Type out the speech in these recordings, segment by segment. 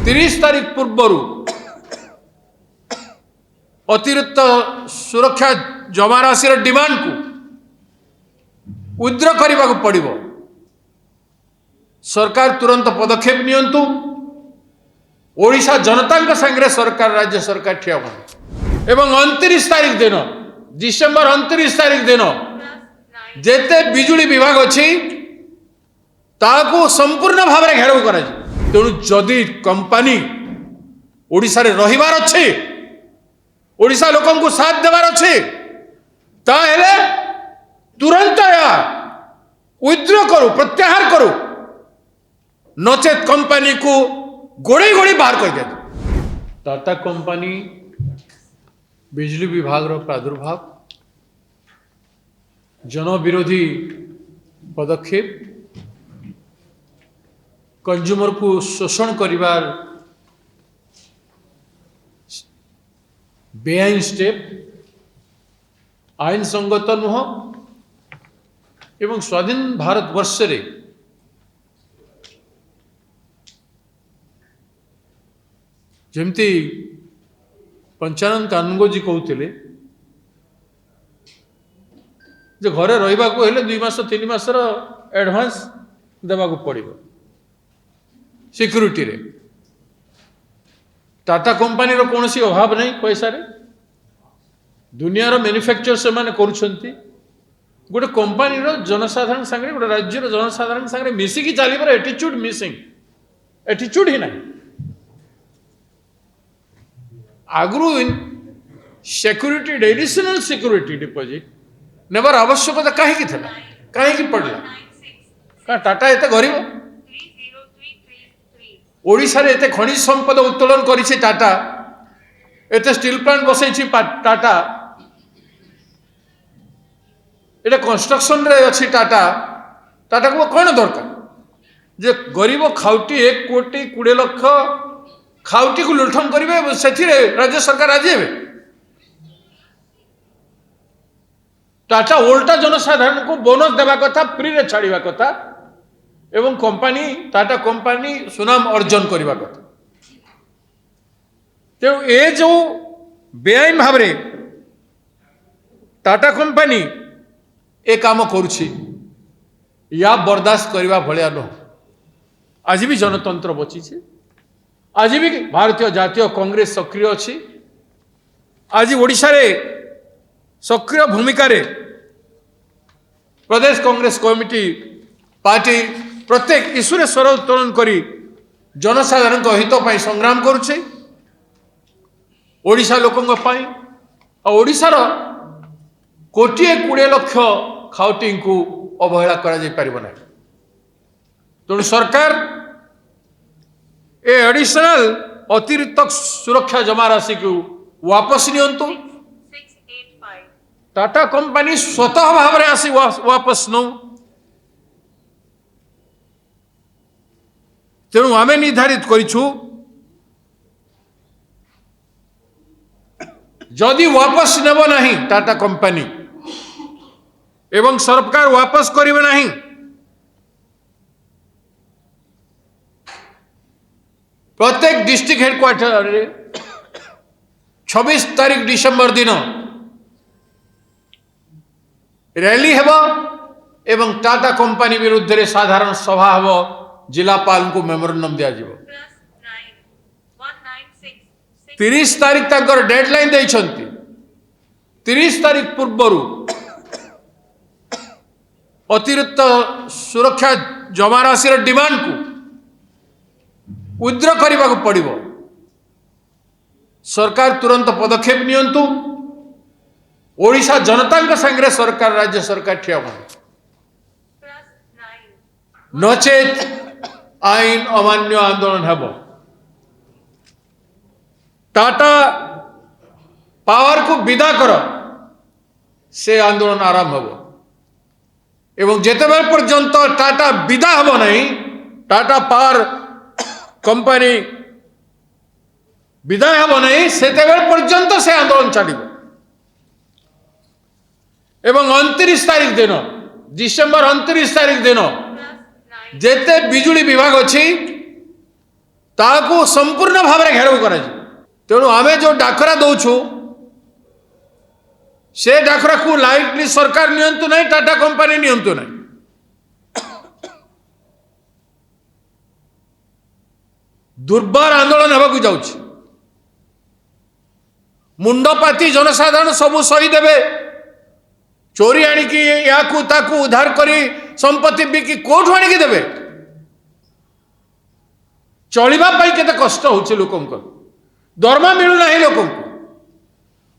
30 तारीख पूर्व अतिरिक्त सुरक्षा जमा राशि डिमांड को विथड्र करने को पड़ो। सरकार तुरंत पदक्षेप नियंतु। ओडिशा जनता संगे सरकार राज्य सरकार ठिया एवं 29 तारीख दिन डिसेम्बर 29 तारीख दिन जेते बिजुली विभाग अच्छी ताको संपूर्ण भाव में घेराव कर। तेणु जदि कंपनी ओडिशा रे रहिबार अच्छे, ओडिशा लोकन को साथ देवार अच्छे, ताहेले तुरंत या विथड्र करो, प्रत्याहार करो, नचेत कंपनी को गोड़े गोड़े बाहर कर दे। टाटा कंपनी बिजली विभाग रो प्रादुर्भाव, जनविरोधी पदक्षेप, कंज्यूमर को शोषण करिवार बेआईन स्टेप, आईन संगत नुह एवं स्वाधीन भारत वर्ष रे जमती पंचानन कानूनगोजी कहते जे घरे रहिबा को हेले 2 मास 3 मास एडवांस देवा को पड़ो सिक्यूरिटी रे। टाटा कंपनी रो कौन सी अभाव नहीं पैसा रे। दुनिया रो मैन्युफैक्चर से माने करूछंती। गोटे कंपनी रो जनसाधारण संगे, गोटे राज्य रो जनसाधारण संगे मिसिकी चलीबार एटीट्यूड मिसिंग, एटीट्यूड ही नहीं। आगु सिक्यूरिटी एडिशनल सिक्यूरिटी डिपोजिट नेबार आवश्यकता कहीं थी, कहीं पड़ला क्या टाटा एत गरीब ओडिशा रे एते खनिज संपद उत्तोलन करिछि टाटा, एते स्टील प्लांट बसैछि टाटा, एटा कंस्ट्रक्शन रे अछि टाटा। टाटा को कौन दरकार जे गरीब खाउटी 1 कोटी 20 लाख खाउटी को लुठन करेंगे, से राज्य सरकार राजी हे। टाटा उल्टा जनसाधारण को बोनस देवा कथा, फ्री रे छाड़िबा कथा एवं कंपनी टाटा कंपनी सुनाम अर्जन करने कथा। तेणु ए जो बेआईन भाव में टाटा कंपनी ए काम करुछि या बर्दाश्त करने भाया नुह। आज भी जनतंत्र बची, आज भी भारतीय जातीय कांग्रेस सक्रिय अच्छी। आज ओडिशा रे सक्रिय भूमिका रे प्रदेश कांग्रेस कमिटी पार्टी प्रत्येक इश्यू रे स्वर उत्तोलन करी जनसाधारण हित पाई संग्राम करुछे। ओडिशा लोकंग पाई ओडिशार 1,20 लाख खाउटी को अवहेला करा जाय परिबो नै। तेणु सरकार ए एडिशनल अतिरिक्त सुरक्षा जमा राशि को वापस नियंतु। टाटा कंपनी स्वतः भाव में आसी वापस नौ। तेणु आम निर्धारित करिछु जदि वापस नेब नहीं टाटा कंपनी एवं सरकार वापस करिवे नहीं, प्रत्येक डिस्ट्रिक्ट हेडक्वार्टर रे 26 तारीख डिसेम्बर दिन रैली हेबो एवं टाटा कंपनी विरुद्ध रे साधारण सभा हेबो। जिलापाल को मेमोरेंडम दिया जीवो। 30 तारीख तक डेडलाइन देइछंती। 30 तारीख पूर्व अतिरिक्त सुरक्षा जमा राशि डिमांड को विथड्र करने को पड़ो। सरकार तुरंत पदक्षेप नियंतु। ओडिशा जनता संगे सरकार राज्य सरकार ठिया नचेत आईन अमान्य आंदोलन हेब। टाटा पावर को विदा कर से आंदोलन आरंभ हेब एवं जेते बेल पर्यंत टाटा विदा हेब नहीं, टाटा पावर कंपनी विदा हेब नहीं, सेते बेल पर्यंत से आंदोलन चलिब। एवं 29 तारीख दिन डिसेम्बर 29 तारीख दिन जेते बिजुली विभाग अच्छी ताकू संपूर्ण भाव में घेराव कर तेणु आम जो डाकरा दौचु से डाकरा को लाइटली सरकार नियंतु नहीं, टाटा कंपनी नियंतु नहीं। दुर्बार आंदोलन होगा जाऊँ मुंडपाती जनसाधारण सबू सही देवे चोरी आणिकी या उद्धार करी संपत्ति बिकी कोठ आणिकी देवे चलिबा पाई केते कष्ट होछि लोकंक दरमा मिलु नाही लोकंक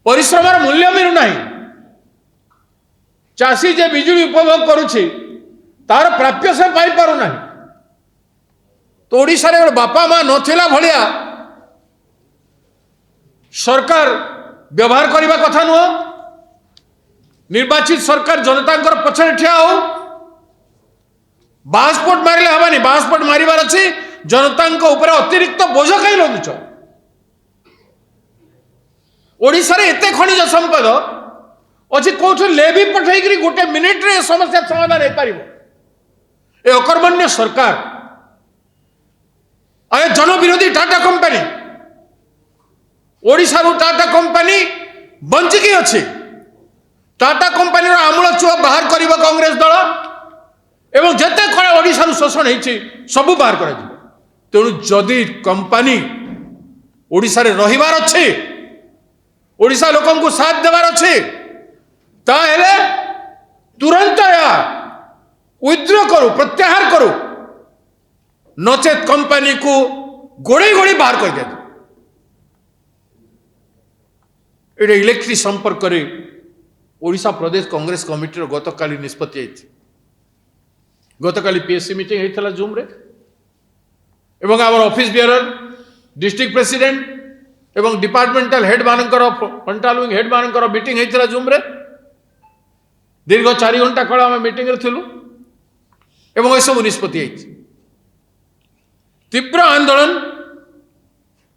परिश्रम मूल्य मिलु नाही चाषी जे बिजुली उपभोग करुछि तार प्राप्य से पाई पारु नाही। तो ओडिशा रे बापा मां नथिला भलिया सरकार व्यवहार करने कथा नुह। निर्वाचित सरकार जनता पछे ठिया हो बांसपोट मारे हमानी बांसपोट मारिबार अच्छी जनता ऊपर अतिरिक्त बोझ कहीं लदुच। ओडिशा रे एते खनिज संपद अच्छी कौन लेवी पठे गोटे मिनिट रे समस्या समाधान हो पार। ए अकर्मण्य सरकार आए जनविरोधी टाटा कंपनी ओडिशा टाटा कंपनी बंचिकी अच्छी टाटा कंपनी आमूल चुआ बाहर कर कांग्रेस दल एवं जिते कड़ा ओडिशा शोषण होती सबू बाहर कर तेणु जदि कंपनी ओडिशा रे रहिबार अच्छे ओडिशा लोकन को साथ देवार अच्छे ताहेले तुरंत या विद्रोह करू प्रत्याहार करू नचेत कंपनी को गोड़ी गोड़ी बाहर कर दिया। ये इलेक्ट्रिक संपर्क में ओडिशा प्रदेश कांग्रेस कमिटी गतकाली निष्पत्ति गतकाली पीएससी मीटिंग होता जूम रे एवं आम ऑफिस बियर डिस्ट्रिक्ट प्रेसिडेंट एवं डिपार्टमेंटल हेड मानकर फ्रंटाल विंग हेड मानकर मीटिंग होता जूम रे दीर्घ 4 घंटा काल आम मीटिंग रे थिलु एवं ये सब निष्पत्ति तीव्र आंदोलन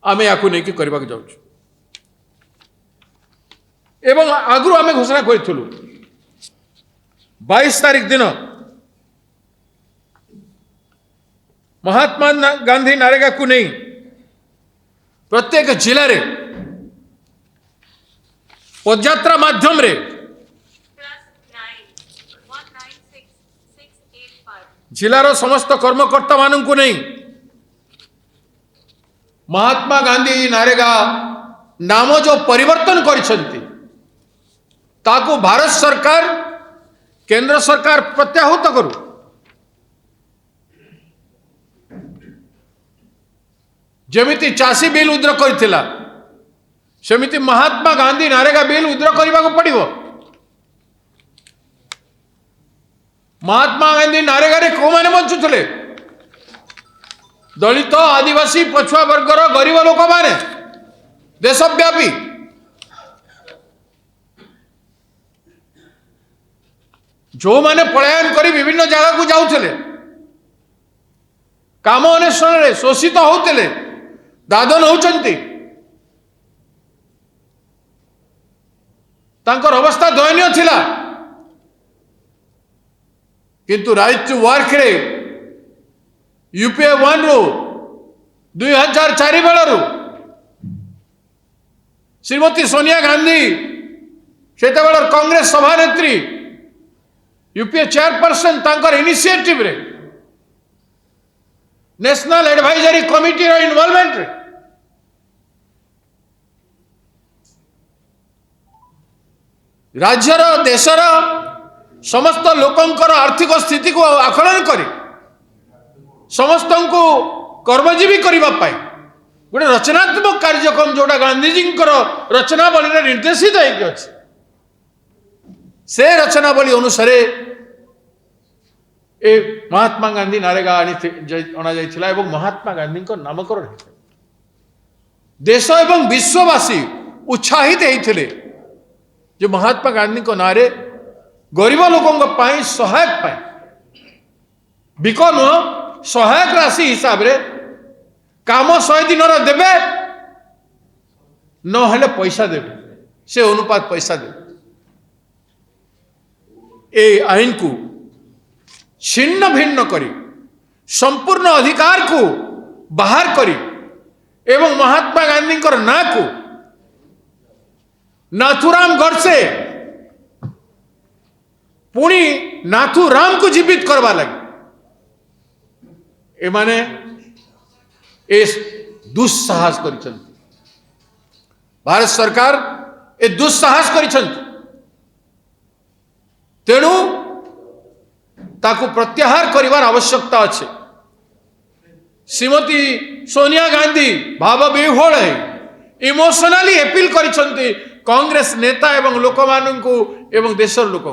आम या करने जाऊँ एवं आगु आम घोषणा करूँ 22 तारीख दिन महात्मा गांधी नारेगा को नहीं प्रत्येक जिले रे पदयात्रा माध्यम रे जिलार समस्त कर्मकर्ता मानू को नहीं महात्मा गांधी नारेगा नाम जो परिवर्तन करिसेंती ताकू भारत सरकार केंद्र सरकार प्रत्याहृत करू। जमिति चाषी बिल उद्र करथिला सेमिति महात्मा गांधी नारेगा बिल उद्र करने को पड़िबो। महात्मा गांधी नारेगा रे को माने बंचुथिले दलित आदिवासी पछुआ वर्गर गरीब लोक माने देशव्यापी जो माने पलायन करी विभिन्न जगह को जाउथिले काम अन्वेषण रे शोषित होउथिले दादन होउचंती तांकर अवस्था दयनीय थिला किंतु राइट टू वर्क रे यूपीए 1 रु 2004 बेलू श्रीमती सोनिया गांधी से कांग्रेस सभानेत्री यूपीए चेयरपर्सन तांकर इनिशिएटिव रे नेशनल एडवाइजरी कमिटी रो इन्वॉल्वमेंट रे राज्यर देशर समस्त लोकंकर आर्थिक स्थिति को आकलन करी समस्त को कर्मजीवी करने गोटे रचनात्मक कार्यक्रम जोटा गांधीजी रचनावली निर्देशित होगी से रचनावली अनुसार ए महात्मा गांधी नारेगा अणा जाइथिला एवं महात्मा गांधी नामकरण होता देश एवं विश्ववासी उत्साहित होते जो महात्मा गांधी नारे गरीब लोकों सहायक बिक नुह सहायक राशि हिसाब रे काम 100 दिन देवे न पैसा देवे से अनुपात पैसा देवे ए आईन को छिन्न भिन्न करी संपूर्ण अधिकार को बाहर करी एवं महात्मा गांधी ना को नाथुराम गडसे पुणी नाथुराम को जीवित करवा लगे एमाने दुस्साहस कर भारत सरकार ए दुस्साहस कर तेणु ताकू प्रत्याहार करिवार आवश्यकता अच्छे श्रीमती सोनिया गांधी भाव विह्वल है इमोशनाली अपील करिसेंती कांग्रेस नेता एवं लोक मानू एवं देशर लोक